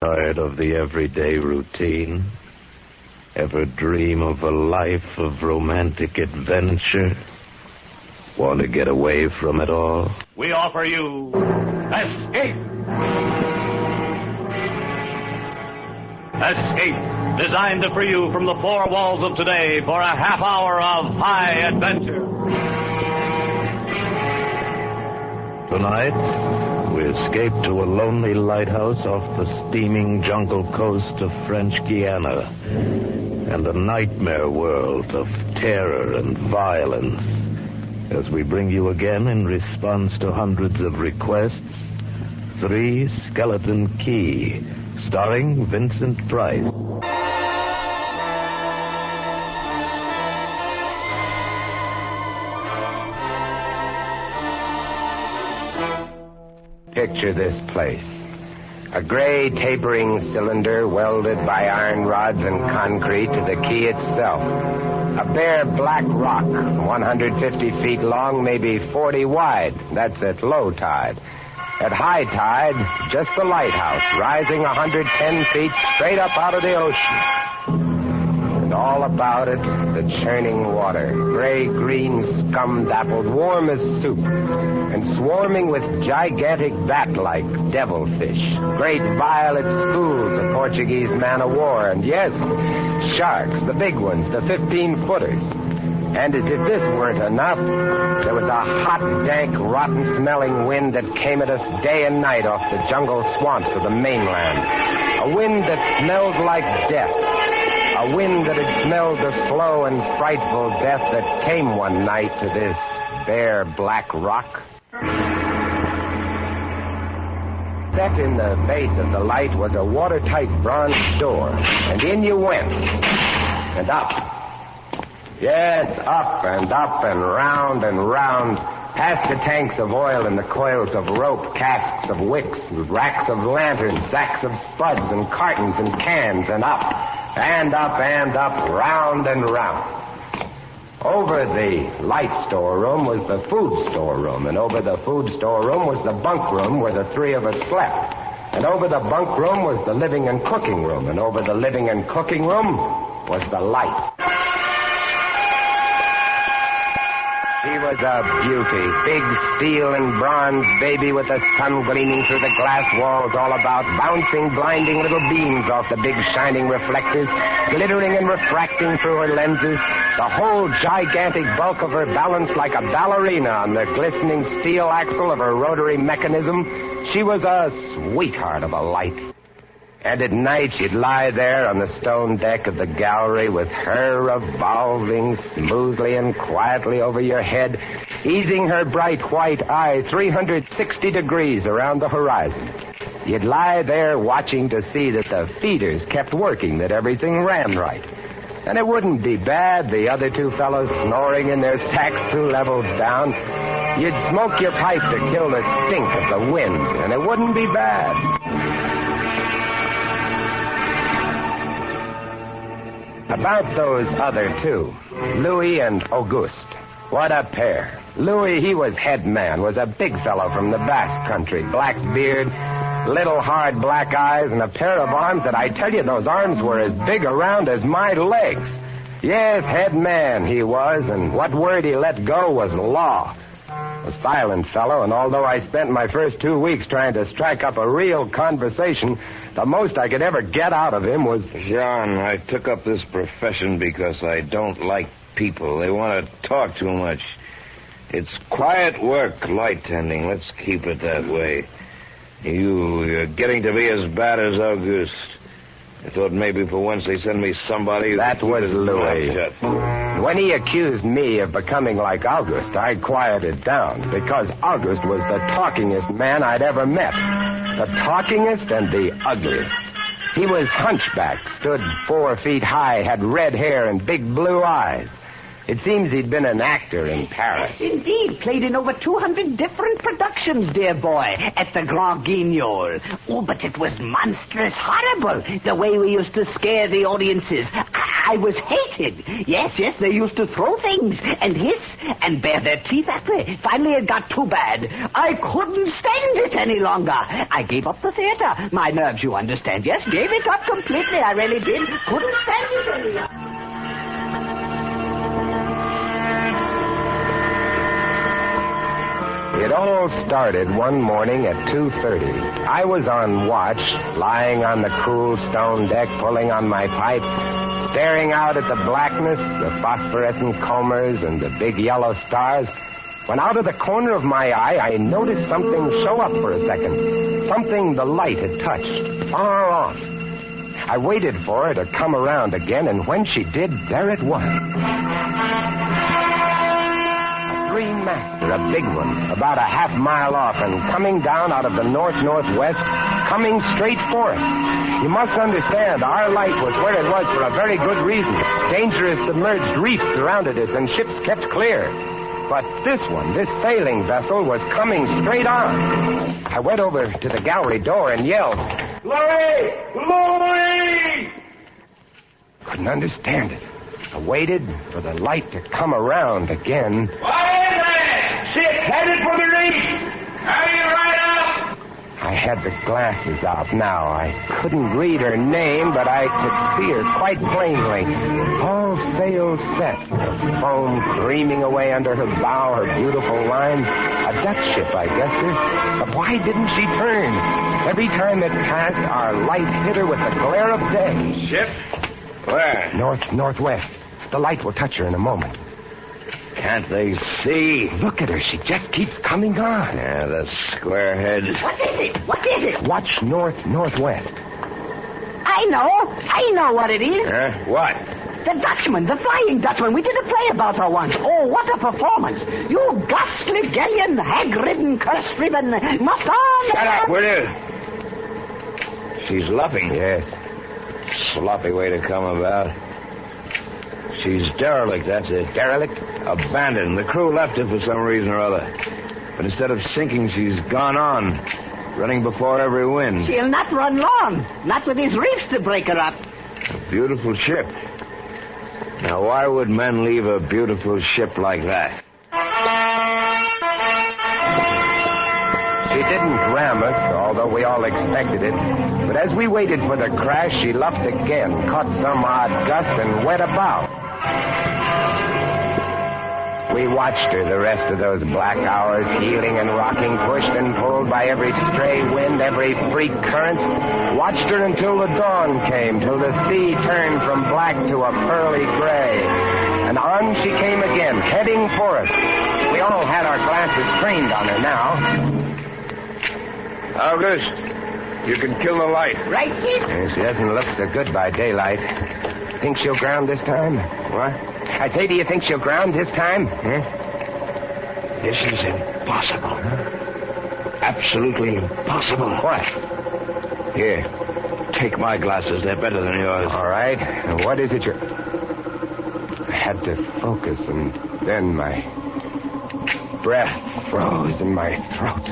Tired of the everyday routine? Ever dream of a life of romantic adventure? Want to get away from it all? We offer you Escape! Escape, designed to free you from the four walls of today for a half hour of high adventure. Tonight, we escape to a lonely lighthouse off the steaming jungle coast of French Guiana and a nightmare world of terror and violence as we bring you again, in response to hundreds of requests, Three Skeleton Key, starring Vincent Price. Picture this place. A gray tapering cylinder welded by iron rods and concrete to the key itself. A bare black rock, 150 feet long, maybe 40 wide. That's at low tide. At high tide, just the lighthouse, rising 110 feet straight up out of the ocean. And all about it, the churning water, gray-green, scum-dappled, warm as soup, and swarming with gigantic bat-like devilfish, great violet schools of Portuguese man-o'-war, and yes, sharks, the big ones, the 15-footers. And as if this weren't enough, there was a hot, dank, rotten-smelling wind that came at us day and night off the jungle swamps of the mainland. A wind that smelled like death. A wind that had smelled the slow and frightful death that came one night to this bare black rock. Set in the base of the light was a watertight bronze door, and in you went, and up. Yes, up and round and round, past the tanks of oil and the coils of rope, casks of wicks, racks of lanterns, sacks of spuds and cartons and cans, and up, round and round. Over the light storeroom was the food storeroom, and over the food storeroom was the bunk room where the three of us slept. And over the bunk room was the living and cooking room, and over the living and cooking room was the light. She was a beauty, big steel and bronze baby with the sun gleaming through the glass walls all about, bouncing blinding little beams off the big shining reflectors, glittering and refracting through her lenses, the whole gigantic bulk of her balanced like a ballerina on the glistening steel axle of her rotary mechanism. She was a sweetheart of a light. And at night she'd lie there on the stone deck of the gallery with her revolving smoothly and quietly over your head, easing her bright white eye 360 degrees around the horizon. You'd lie there watching to see that the feeders kept working, that everything ran right. And it wouldn't be bad, the other two fellows snoring in their sacks 2 levels down. You'd smoke your pipe to kill the stink of the wind, and it wouldn't be bad. About those other two, Louis and Auguste. What a pair. Louis, he was head man, was a big fellow from the Basque country, black beard, little hard black eyes, and a pair of arms that I tell you, those arms were as big around as my legs. Yes, head man he was, and what word he let go was law. A silent fellow, and although I spent my first 2 weeks trying to strike up a real conversation, the most I could ever get out of him was... John, I took up this profession because I don't like people. They want to talk too much. It's quiet work, light tending. Let's keep it that way. You're getting to be as bad as Auguste. I thought maybe for once they send me somebody... That was Louis. When he accused me of becoming like Auguste, I quieted down, because Auguste was the talkingest man I'd ever met. The talkingest and the ugliest. He was hunchbacked, stood 4 feet high, had red hair and big blue eyes. It seems he'd been an actor in Paris. Indeed, played in over 200 different productions, dear boy, at the Grand Guignol. Oh, but it was monstrous horrible, the way we used to scare the audiences. I was hated. Yes, they used to throw things and hiss and bare their teeth at me. Finally, it got too bad. I couldn't stand it any longer. I gave up the theater. My nerves, you understand. Yes, gave it up completely. I really did. Couldn't stand it any longer. It all started one morning at 2:30. I was on watch, lying on the cool stone deck, pulling on my pipe, staring out at the blackness, the phosphorescent combers, and the big yellow stars, when out of the corner of my eye, I noticed something show up for a second. Something the light had touched, far off. I waited for her to come around again, and when she did, there it was. Green Master, a big one, about a half mile off, and coming down out of the north-northwest, coming straight for us. You must understand, our light was where it was for a very good reason. Dangerous submerged reefs surrounded us, and ships kept clear. But this one, this sailing vessel, was coming straight on. I went over to the gallery door and yelled, "Louie! Louie!" Couldn't understand it. I waited for the light to come around again. What is it? Ship headed for the reef. Hurry right up. I had the glasses out now. I couldn't read her name, but I could see her quite plainly. All sails set, the foam creaming away under her bow, her beautiful line. A Dutch ship, I guessed her. But why didn't she turn? Every time it passed, our light hit her with the glare of day. Ship? Where? Northwest. The light will touch her in a moment. Can't they see? Look at her. She just keeps coming on. Yeah, the squarehead. What is it? Watch northwest. I know what it is. Huh? What? The Dutchman, the Flying Dutchman. We did a play about her once. Oh, what a performance. You ghastly galleon, hag-ridden, curse-riven, must on... Shut up, will you? She's luffing. Yes. Sloppy way to come about. She's derelict, that's it. Derelict? Abandoned. The crew left her for some reason or other. But instead of sinking, she's gone on, running before every wind. She'll not run long. Not with these reefs to break her up. A beautiful ship. Now, why would men leave a beautiful ship like that? She didn't ram us, although we all expected it. But as we waited for the crash, she luffed again, caught some odd gust, and went about. We watched her the rest of those black hours, heeling and rocking, pushed and pulled by every stray wind, every freak current. Watched her until the dawn came, till the sea turned from black to a pearly gray. And on she came again, heading for us. We all had our glasses trained on her now. August, you can kill the light. Right, Chief? She doesn't look so good by daylight. Think she'll ground this time? What? I say, do you think she'll ground this time? This is impossible. Absolutely impossible. What? Here, take my glasses. They're better than yours. All right. And what is it you're... I had to focus, and then my breath froze in my throat.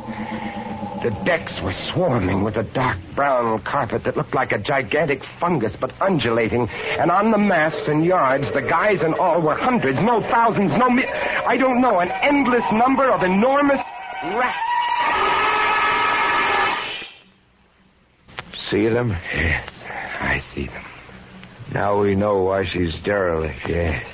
The decks were swarming with a dark brown carpet that looked like a gigantic fungus, but undulating. And on the masts and yards, the guys and all were hundreds, no thousands, I don't know, an endless number of enormous rats. See them? Yes, I see them. Now we know why she's derelict. Yes,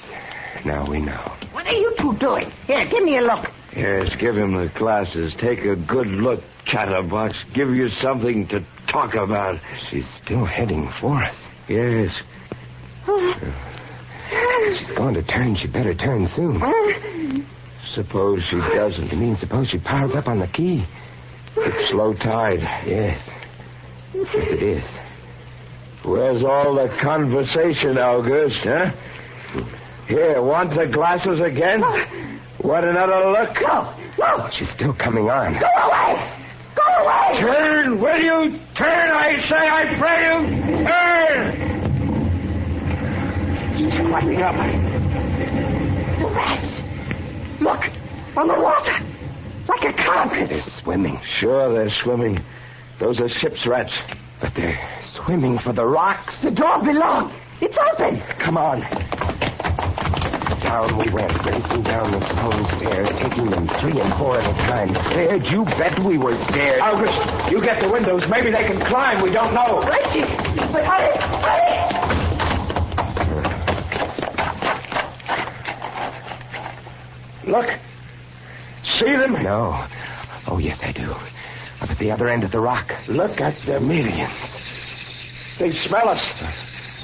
now we know. What are you two doing? Here, give me a look. Yes, give him the glasses. Take a good look, chatterbox. Give you something to talk about. She's still heading for us. Yes. She's going to turn. She better turn soon. Suppose she doesn't. You mean suppose she piles up on the quay? It's slow tide. Yes. Yes, it is. Where's all the conversation, August, huh? Here, want the glasses again? Want another look? No. She's still coming on. Go away! Go away! Turn! Will you turn, I say, I pray you! Turn! She's climbing up. The rats. Look, on the water. Like a carpet. They're swimming. Sure, they're swimming. Those are ship's rats. But they're swimming for the rocks. The door belonged. It's open. Come on. Down we went, racing down the stone stairs, taking them 3 and 4 at a time. Scared? You bet we were scared. August, you get the windows. Maybe they can climb. We don't know. Right, Chief. But hurry, hurry. Look. See them? No. Oh, yes, I do. Up at the other end of the rock. Look at the millions. They smell us.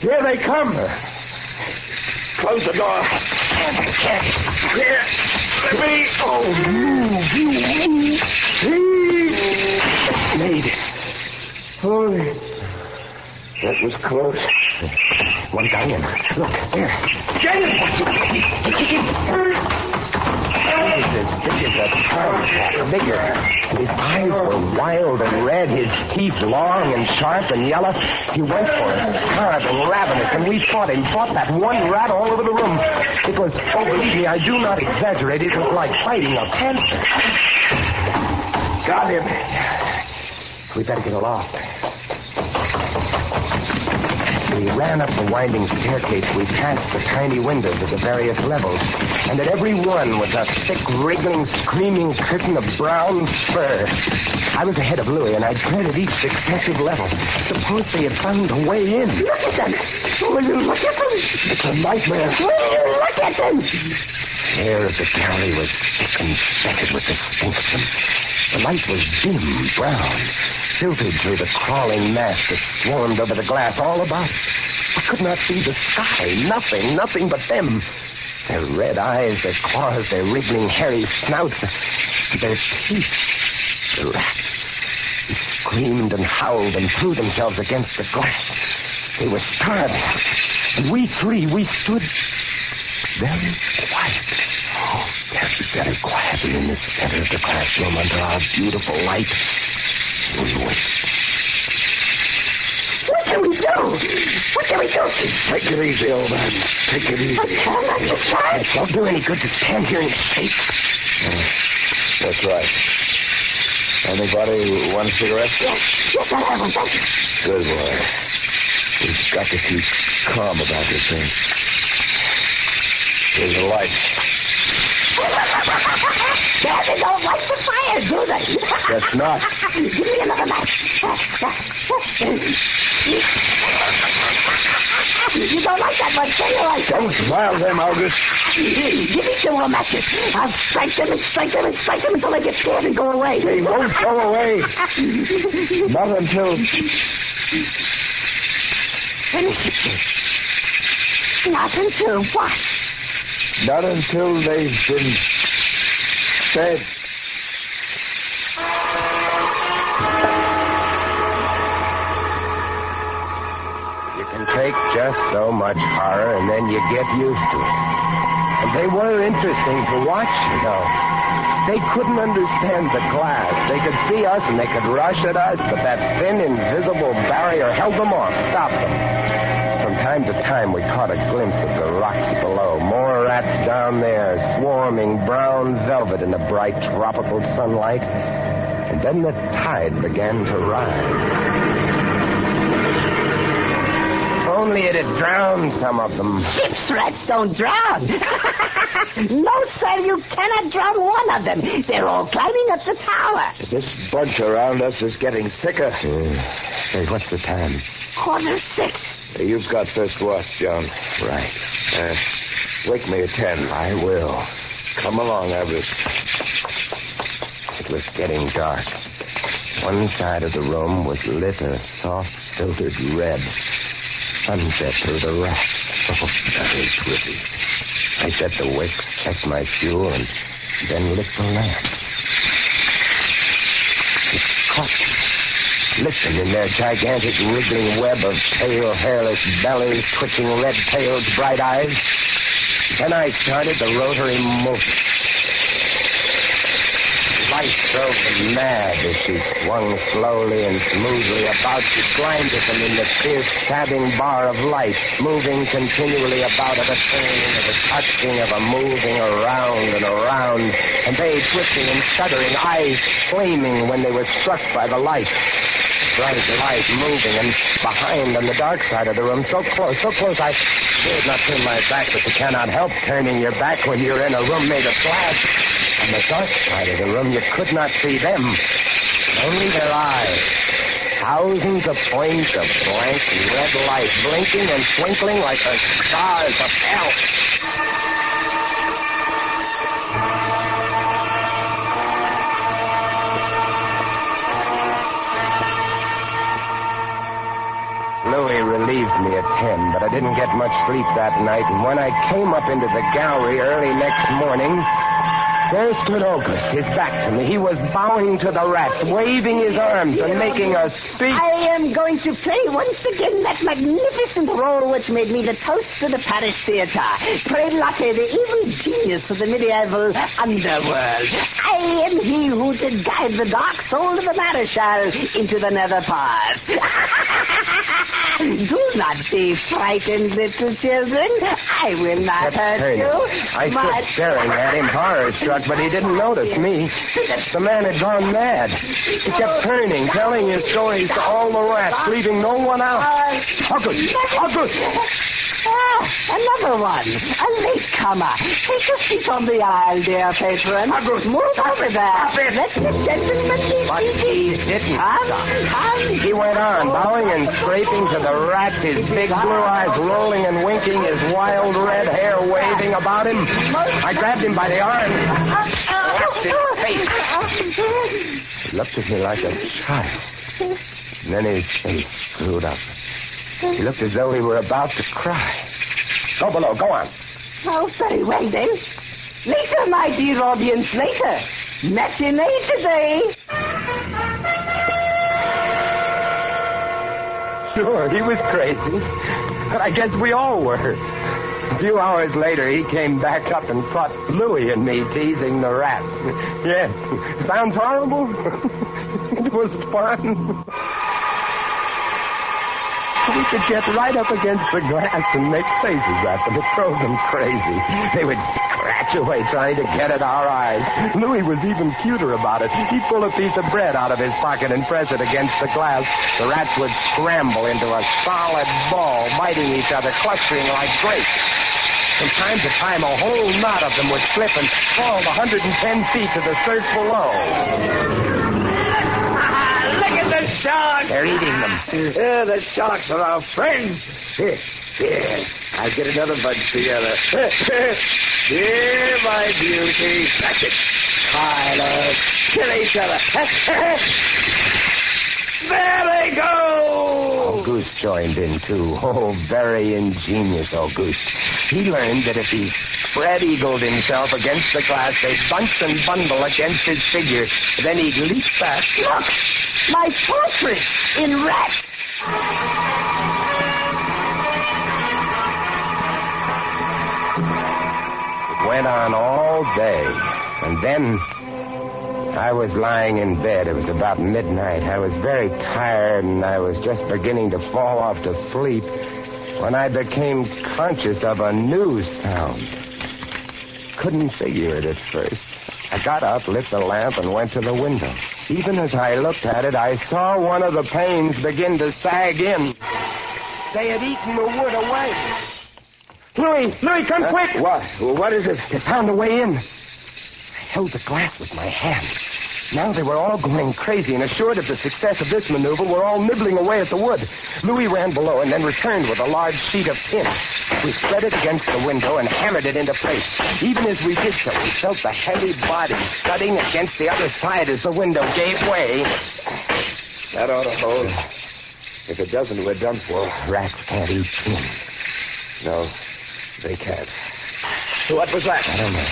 Here they come. Close the door. Here. Let me. Oh, move. You move. Made it. Oh, that was close. One guy in. Look, there. Get it! He's as big as a tomcat, bigger. His eyes were wild and red, his teeth long and sharp and yellow. He went for us, starving, ravenous, and we fought him, fought that one rat all over the room. It was, oh, believe me, I do not exaggerate, it was like fighting a panther. Got him. We better get aloft. We ran up the winding staircase. We passed the tiny windows of the various levels, and at every one was a thick, wriggling, screaming curtain of brown fur. I was ahead of Louis, and I treaded each successive level. Suppose they had found a way in. Look at them. Will you look at them? It's a nightmare. Will you look at them? The air of the gallery was thick and fetid with the stink of them. The light was dim, brown, filtered through the crawling mass that swarmed over the glass all about us. I could not see the sky. Nothing but them. Their red eyes, their claws, their wriggling, hairy snouts, their teeth. The rats. They screamed and howled and threw themselves against the glass. They were starving. And we three, we stood very quiet. Oh, very quietly in the center of the classroom under our beautiful light. We waited. What can we do? What can we do? Take it easy, old man. Take it easy. I cannot just stand. It don't do any good to stand here and shake. That's right. Anybody want a cigarette? Yes, I have one. Thank you. Good boy. We've got to keep calm about this thing. Here's a light. They don't like the fire, do they? Guess not. Give me another match. You don't like that much, do you? Don't smile them, August. Give me 2 more matches. I'll strike them and strike them and strike them until they get scared and go away. They won't go away. Not until... Finish it, Chief. Not until what? Not until they've been fed. You can take just so much horror, and then you get used to it. And they were interesting to watch, you know. They couldn't understand the glass. They could see us, and they could rush at us, but that thin, invisible barrier held them off, stopped them. From time to time, we caught a glimpse of the rocks below. More rats down there, swarming brown velvet in the bright tropical sunlight. And then the tide began to rise. Only it had drowned some of them. Ship's rats don't drown. No, sir, you cannot drown one of them. They're all climbing up the tower. This bunch around us is getting thicker. Say, what's the time? 6:15. You've got first watch, John. Right. Wake me at 10. I will. Come along, August. It was getting dark. One side of the room was lit a soft, filtered red. Sunset through the racks. Oh, very pretty. I set the wicks, checked my fuel, and then lit the lamp. It caught them. Lit them in their gigantic wriggling web of pale, hairless bellies, twitching red tails, bright eyes. Then I started the rotary motor. Light drove them mad as she swung slowly and smoothly about. She blinded them in the fierce, stabbing bar of light, moving continually about of a turning, of a touching, of a moving around and around, and they twisting and shuddering, eyes flaming when they were struck by the light. bright light moving, and behind on the dark side of the room, so close, I dared not turn my back, but you cannot help turning your back when you're in a room made of glass. On the dark side of the room, you could not see them, only their eyes. Thousands of points of blank red light blinking and twinkling like the stars of hell. Louis relieved me at 10, but I didn't get much sleep that night, and when I came up into the gallery early next morning, there stood August, his back to me. He was bowing to the rats, waving his arms and making a speech. I am going to play once again that magnificent role which made me the toast of the Paris theater. Prelate, the evil genius of the medieval underworld. I am he who did guide the dark soul of the Marechal into the nether path. Do not be frightened, little children. I will not hurt you. I stood staring at him, horror-struck, but he didn't notice me. The man had gone mad. He kept turning, telling his stories to all the rats, leaving no one out. August! Another one. A latecomer. Take a seat on the aisle, dear patron. August, move over there. Let the gentleman be but he didn't stop. Come. He went on, bowing and scraping to the rats, his big blue eyes rolling and winking, his wild red hair waving about him. I grabbed him by the arm. Slapped his face. He looked at me like a child. And then his face screwed up. He looked as though he were about to cry. Go below. Go on. Oh, very well, then. Later, my dear audience, later. Matinee today. Sure, he was crazy. But I guess we all were. A few hours later, he came back up and caught Louis and me teasing the rats. Yes. Sounds horrible? It was fun. We could get right up against the glass and make faces at them. It drove them crazy. They would scratch away trying to get at our eyes. Louis was even cuter about it. He'd pull a piece of bread out of his pocket and press it against the glass. The rats would scramble into a solid ball, biting each other, clustering like grapes. From time to time, a whole knot of them would slip and fall 110 feet to the surf below. Look at the sharks! They're eating them. Yeah, the sharks are our friends. Here, I'll get another bunch together. Here, my beauty. That's it. Tyler, kill each other. There they go! Auguste joined in, too. Oh, very ingenious Auguste. He learned that if he spread-eagled himself against the glass, they'd bunch and bundle against his figure. Then he'd leap back. Look! My portrait in rat. It went on all day. And then I was lying in bed. It was about midnight. I was very tired, and I was just beginning to fall off to sleep when I became conscious of a new sound. Couldn't figure it at first. I got up, lit the lamp, and went to the window. Even as I looked at it, I saw one of the panes begin to sag in. They had eaten the wood away. Louis, come quick! What is it? They found a way in. I held the glass with my hand. Now they were all going crazy, and assured of the success of this maneuver, were all nibbling away at the wood. Louis ran below and then returned with a large sheet of tin. We spread it against the window and hammered it into place. Even as we did so, we felt the heavy body thudding against the other side as the window gave way. That ought to hold. If it doesn't, we're done for. Rats can't eat tin. No, they can't. What was that? I don't know.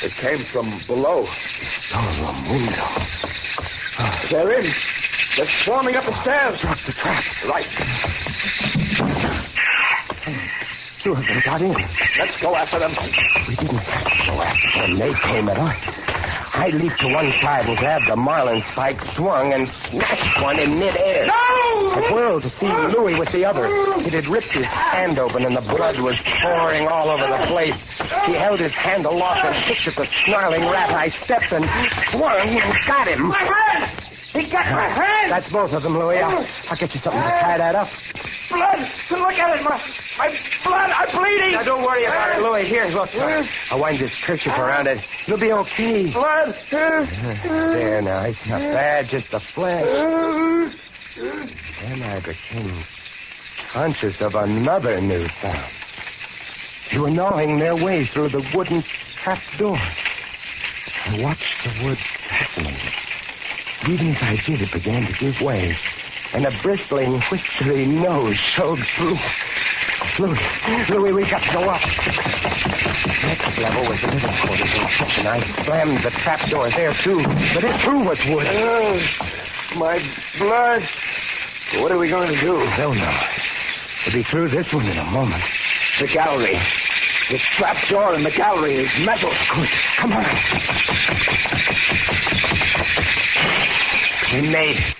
It came from below. Storeroom window. They're in. They're swarming up the stairs. Drop the trap. Right. Two of them got in. Let's go after them. We didn't have to go after them. They came at us. I leaped to one side and grabbed the marlin spike, swung, and snatched one in midair. No! I whirled to see Louis with the other. It had ripped his hand open, and the blood was pouring all over the place. He held his hand aloft and kicked at the snarling rat. I stepped and swung and got him. My hand! He got my hand! That's both of them, Louis. I'll get you something to tie that up. Blood! Look at it! My blood! I'm bleeding! Now, don't worry about it, Louis. Here, look. I'll wind this kerchief around it. It'll be okay. Blood! There now. It's not bad, just the flesh. Then I became conscious of another new sound. They were gnawing their way through the wooden trap door. I watched the wood fascinated. Even as I did, it began to give way, and a bristling, whiskery nose showed through. Louis, we got to go up. Next level was the living quarters in the kitchen. I slammed the trap door there, too, but it, too, was wood. My blood! What are we going to do? I don't know. We'll be through this one in a moment. The gallery. The trap door in the gallery is metal. Good. Come on. We made it.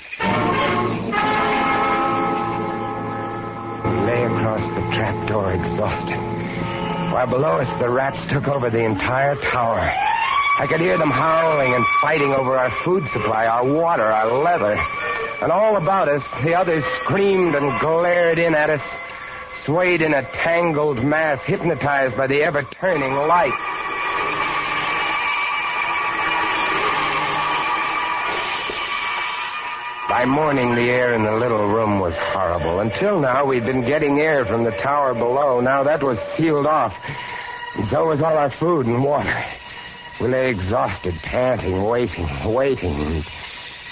We lay across the trap door exhausted. While below us, the rats took over the entire tower. I could hear them howling and fighting over our food supply, our water, our leather. And all about us, the others screamed and glared in at us, swayed in a tangled mass, hypnotized by the ever-turning light. By morning, the air in the little room was horrible. Until now, we'd been getting air from the tower below. Now that was sealed off. And so was all our food and water. We lay exhausted, panting, waiting.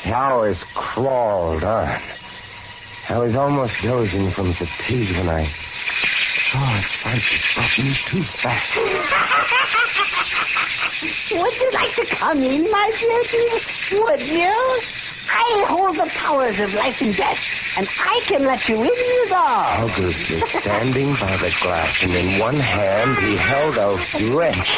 The hours crawled on. I was almost dozing from fatigue when I saw a sight that brought me too fast. Would you like to come in, my beauty? Would you? I hold the powers of life and death, and I can let you in the door. August was standing by the glass, and in one hand he held a wrench.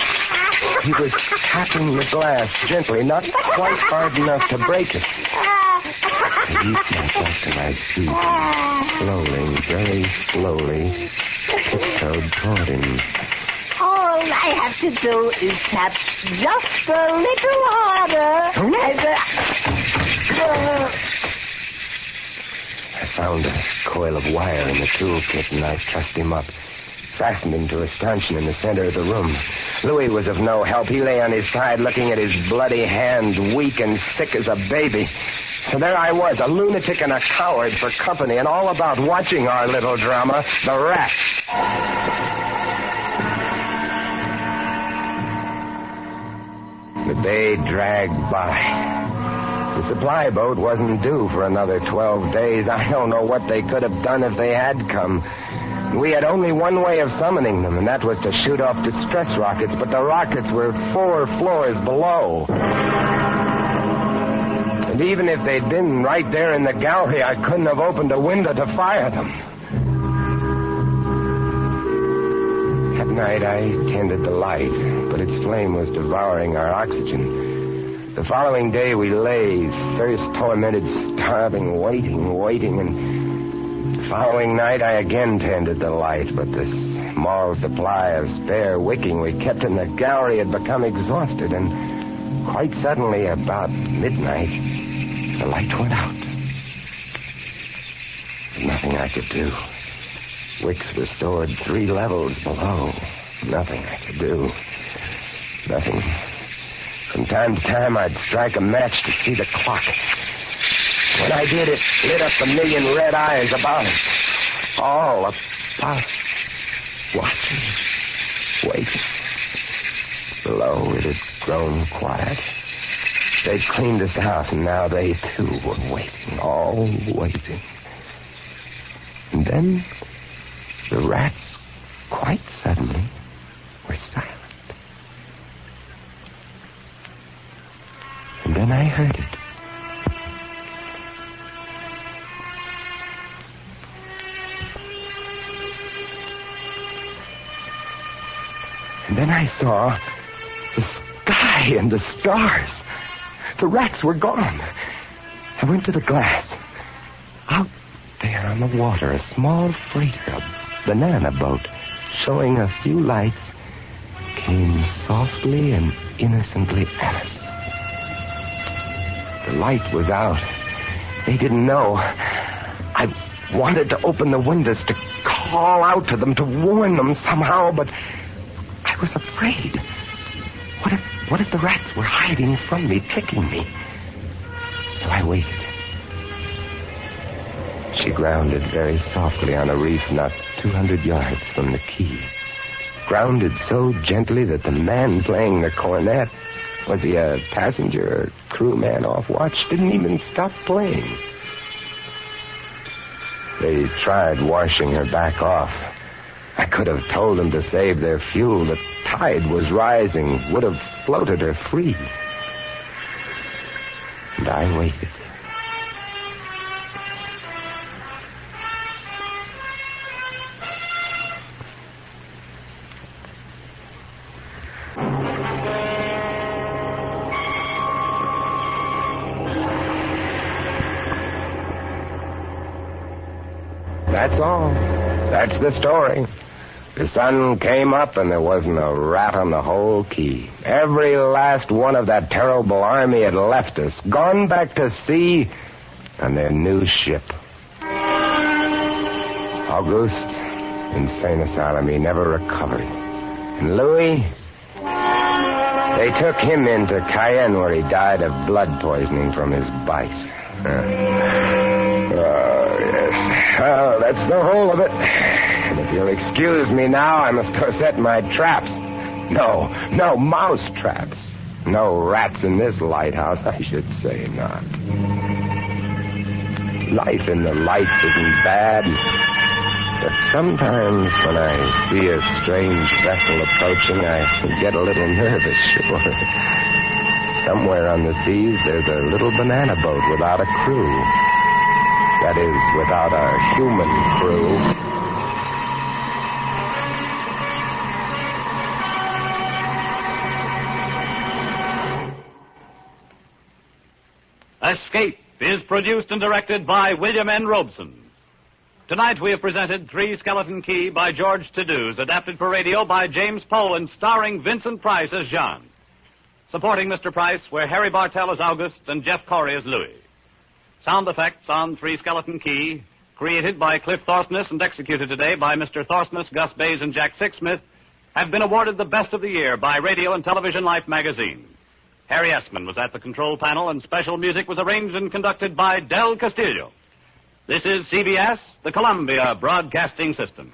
He was tapping the glass gently, not quite hard enough to break it. I heaved myself to my feet, and slowly, very slowly, tiptoed toward him. All I have to do is tap just a little harder. I found a coil of wire in the toolkit, and I trussed him up, fastened him to a stanchion in the center of the room. Louis was of no help. He lay on his side, looking at his bloody hand, weak and sick as a baby. So there I was, a lunatic and a coward for company, and all about watching our little drama, the rats. The day dragged by. The supply boat wasn't due for another 12 days. I don't know what they could have done if they had come. We had only one way of summoning them, and that was to shoot off distress rockets, but the rockets were 4 floors below. And even if they'd been right there in the gallery, I couldn't have opened a window to fire them. At night, I tended the light, but its flame was devouring our oxygen. The following day, we lay, thirst-tormented, starving, waiting, and the following night, I again tended the light, but the small supply of spare wicking we kept in the gallery had become exhausted, and quite suddenly, about midnight, the light went out. There's nothing I could do. Wicks were stored 3 levels below. Nothing I could do. Nothing. From time to time, I'd strike a match to see the clock. When I did, it lit up the million red eyes about us. All about us. Watching. Waiting. Below, it had grown quiet. They'd cleaned us out, and now they, too, were waiting. All waiting. And then the rats, quite suddenly, were silent. And then I heard it. And then I saw the sky and the stars. The rats were gone. I went to the glass. Out there on the water, a small freighter, a banana boat, showing a few lights, came softly and innocently at us. The light was out. They didn't know. I wanted to open the windows to call out to them, to warn them somehow, but I was afraid. What if the rats were hiding from me, ticking me? So I waited. She grounded very softly on a reef not 200 yards from the quay. Grounded so gently that the man playing the cornet, was he a passenger or crewman off watch, didn't even stop playing. They tried washing her back off. I could have told them to save their fuel. The tide was rising, would have floated her free. And I waited. That's all. That's the story. The sun came up and there wasn't a rat on the whole quay. Every last one of that terrible army had left us, gone back to sea on their new ship. Auguste, insane asylum, he never recovered. And Louis, they took him into Cayenne where he died of blood poisoning from his bite. Oh, yes. Well, that's the whole of it. And if you'll excuse me now, I must go set my traps. No mouse traps. No rats in this lighthouse, I should say not. Life in the lights isn't bad. But sometimes when I see a strange vessel approaching, I get a little nervous, sure. Somewhere on the seas, there's a little banana boat without a crew. That is, without a human crew. Escape is produced and directed by William N. Robeson. Tonight we have presented Three Skeleton Key by George Tadouz, adapted for radio by James Poland, starring Vincent Price as Jean. Supporting Mr. Price were Harry Bartell as August and Jeff Corey as Louis. Sound effects on Three Skeleton Key, created by Cliff Thorsness and executed today by Mr. Thorsness, Gus Bays, and Jack Sixsmith, have been awarded the Best of the Year by Radio and Television Life magazine. Harry Essman was at the control panel, and special music was arranged and conducted by Del Castillo. This is CBS, the Columbia Broadcasting System.